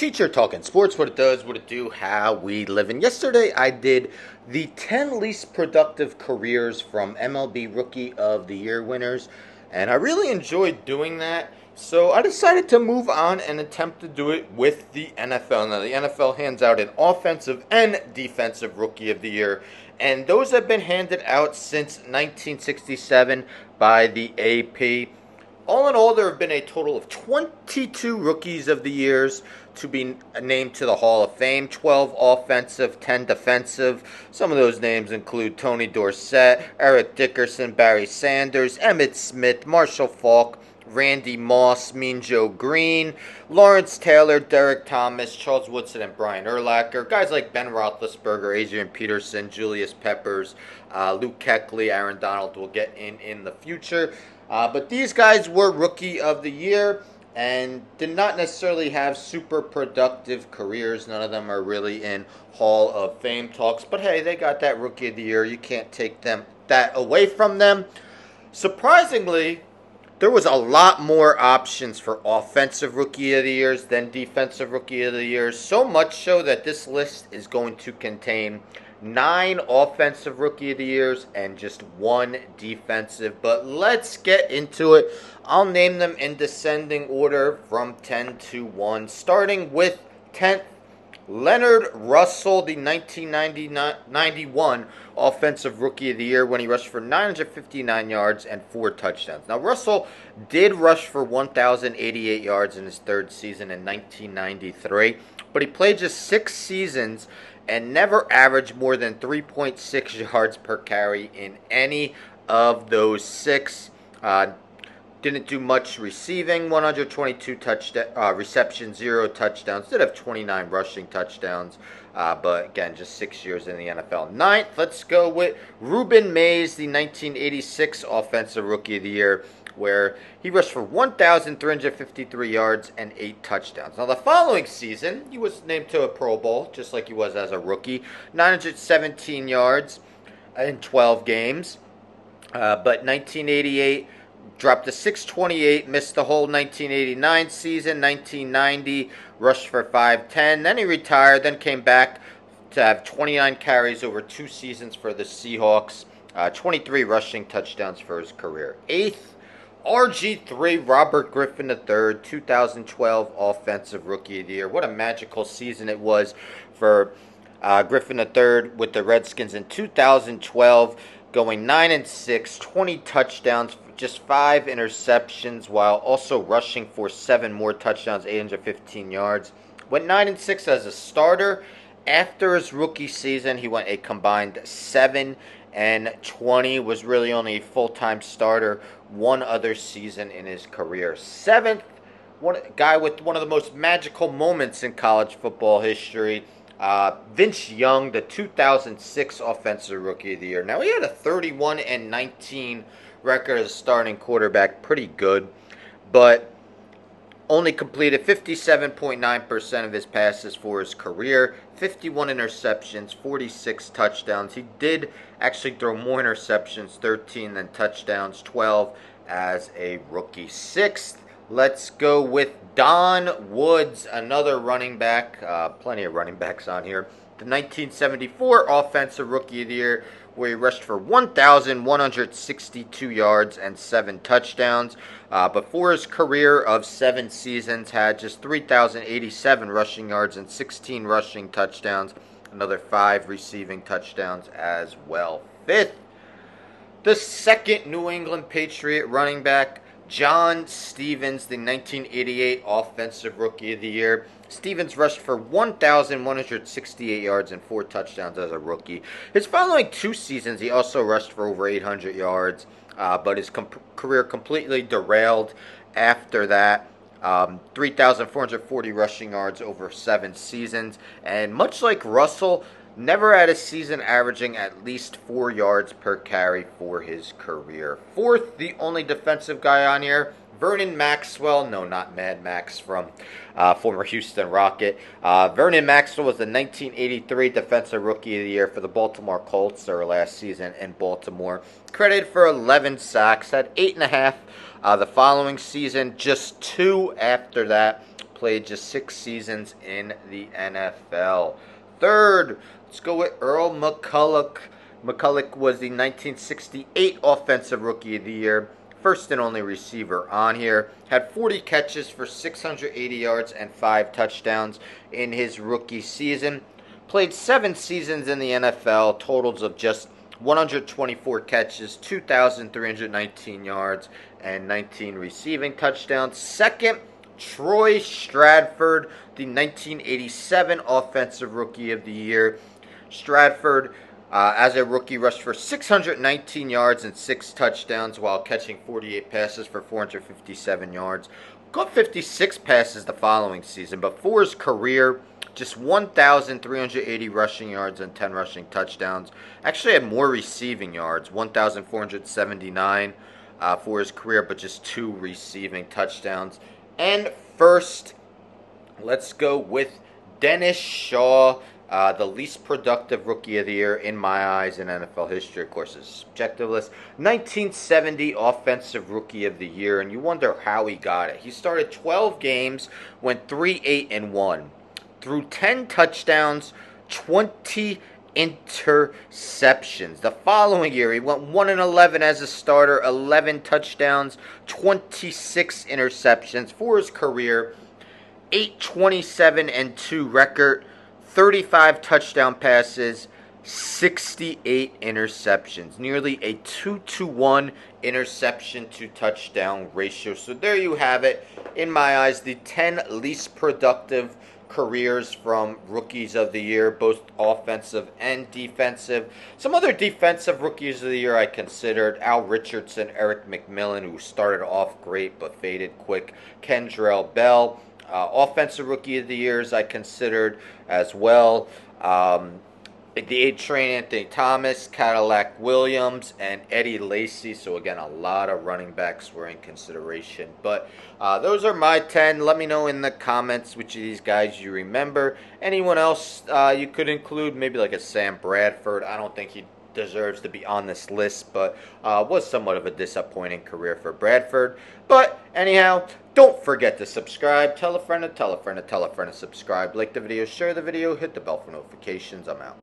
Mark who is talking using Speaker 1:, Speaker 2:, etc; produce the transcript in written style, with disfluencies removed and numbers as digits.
Speaker 1: Teacher Talking Sports, what it does, what it do, how we live. And yesterday I did the 10 least productive careers from MLB Rookie of the Year winners, and I really enjoyed doing that. So I decided to move on and attempt to do it with the NFL. Now the NFL hands out an offensive and defensive Rookie of the Year, and those have been handed out since 1967 by the AP. All in all, there have been a total of 22 Rookies of the Years to be named to the Hall of Fame. 12 offensive, 10 defensive. Some of those names include Tony Dorsett, Eric Dickerson, Barry Sanders, Emmitt Smith, Marshall Faulk, Randy Moss, Mean Joe Green, Lawrence Taylor, Derek Thomas, Charles Woodson, and Brian Urlacher. Guys like Ben Roethlisberger, Adrian Peterson, Julius Peppers, Luke Kuechly, Aaron Donald will get in the future. But these guys were Rookie of the Year and did not necessarily have super productive careers. None of them are really in Hall of Fame talks. But hey, they got that Rookie of the Year. You can't take that away from them. Surprisingly, there was a lot more options for Offensive Rookie of the Years than Defensive Rookie of the Years. So much so that this list is going to contain 9 Offensive Rookie of the Years and just 1 defensive. But let's get into it. I'll name them in descending order from 10 to 1. Starting with 10th, Leonard Russell, the 1991 Offensive Rookie of the Year when he rushed for 959 yards and 4 touchdowns. Now, Russell did rush for 1,088 yards in his third season in 1993, but he played just 6 seasons and never averaged more than 3.6 yards per carry in any of those 6. Didn't do much receiving, 122 receptions, 0 touchdowns. Did have 29 rushing touchdowns, but again, just 6 years in the NFL. 9th, let's go with Ruben Mays, the 1986 Offensive Rookie of the Year, where he rushed for 1,353 yards and 8 touchdowns. Now, the following season, he was named to a Pro Bowl, just like he was as a rookie. 917 yards in 12 games. But 1988 dropped to 628, missed the whole 1989 season. 1990 rushed for 510. Then he retired, then came back to have 29 carries over 2 seasons for the Seahawks. 23 rushing touchdowns for his career. 8th, RG3, Robert Griffin III, 2012 Offensive Rookie of the Year. What a magical season it was for Griffin III with the Redskins in 2012, going 9-6, 20 touchdowns, just 5 interceptions, while also rushing for 7 more touchdowns, 815 yards. Went 9-6 as a starter. After his rookie season, he went a combined 7-20, was really only a full-time starter one other season in his career. 7th, guy with one of the most magical moments in college football history, Vince Young, the 2006 Offensive Rookie of the Year. Now, he had a 31-19 record as a starting quarterback, pretty good, but only completed 57.9% of his passes for his career, 51 interceptions, 46 touchdowns. He did actually throw more interceptions, 13, than touchdowns, 12 as a rookie. 6th, let's go with Don Woods, another running back. Plenty of running backs on here. The 1974 Offensive Rookie of the Year, where he rushed for 1,162 yards and 7 touchdowns. Before his career of 7 seasons, had just 3,087 rushing yards and 16 rushing touchdowns. Another 5 receiving touchdowns as well. 5th, the second New England Patriot running back, John Stevens, the 1988 Offensive Rookie of the Year. Stevens rushed for 1,168 yards and 4 touchdowns as a rookie. His following 2 seasons, he also rushed for over 800 yards, but his career completely derailed after that. 3,440 rushing yards over 7 seasons. And much like Russell, never had a season averaging at least 4 yards per carry for his career. 4th, the only defensive guy on here, Vernon Maxwell. No, not Mad Max from former Houston Rocket. Vernon Maxwell was the 1983 Defensive Rookie of the Year for the Baltimore Colts, their last season in Baltimore. Credited for 11 sacks, had 8.5 the following season, just 2 after that. played just 6 seasons in the NFL. Third, let's go with Earl McCulloch. McCulloch was the 1968 Offensive Rookie of the Year, first and only receiver on here. Had 40 catches for 680 yards and 5 touchdowns in his rookie season. Played 7 seasons in the NFL, totals of just 124 catches, 2,319 yards, and 19 receiving touchdowns. Second, Troy Stratford, the 1987 Offensive Rookie of the Year. Stratford, as a rookie, rushed for 619 yards and 6 touchdowns while catching 48 passes for 457 yards. Caught 56 passes the following season, but for his career, just 1,380 rushing yards and 10 rushing touchdowns. Actually had more receiving yards, 1,479 for his career, but just 2 receiving touchdowns. And first, let's go with Dennis Shaw, the least productive Rookie of the Year in my eyes in NFL history. Of course, it's subjective list. 1970 Offensive Rookie of the Year, and you wonder how he got it. He started 12 games, went 3-8-1. Threw 10 touchdowns, 20 interceptions. The following year, he went 1-11 as a starter, 11 touchdowns, 26 interceptions. For his career, 8-27-2 record, 35 touchdown passes, 68 interceptions. Nearly a 2-to-1 interception to touchdown ratio. So there you have it. In my eyes, the 10 least productive careers from Rookies of the Year, both offensive and defensive. Some other defensive Rookies of the Year I considered: Al Richardson, Eric McMillan, who started off great but faded quick, Kendrell Bell. Offensive Rookie of the Years I considered as well. The 8 train Anthony Thomas, Cadillac Williams, and Eddie Lacy. So again, a lot of running backs were in consideration. But those are my 10. Let me know in the comments which of these guys you remember. Anyone else you could include, maybe like a Sam Bradford. I don't think he deserves to be on this list, but was somewhat of a disappointing career for Bradford. But anyhow, don't forget to subscribe. Tell a friend to tell a friend to tell a friend to subscribe. Like the video, share the video, hit the bell for notifications. I'm out.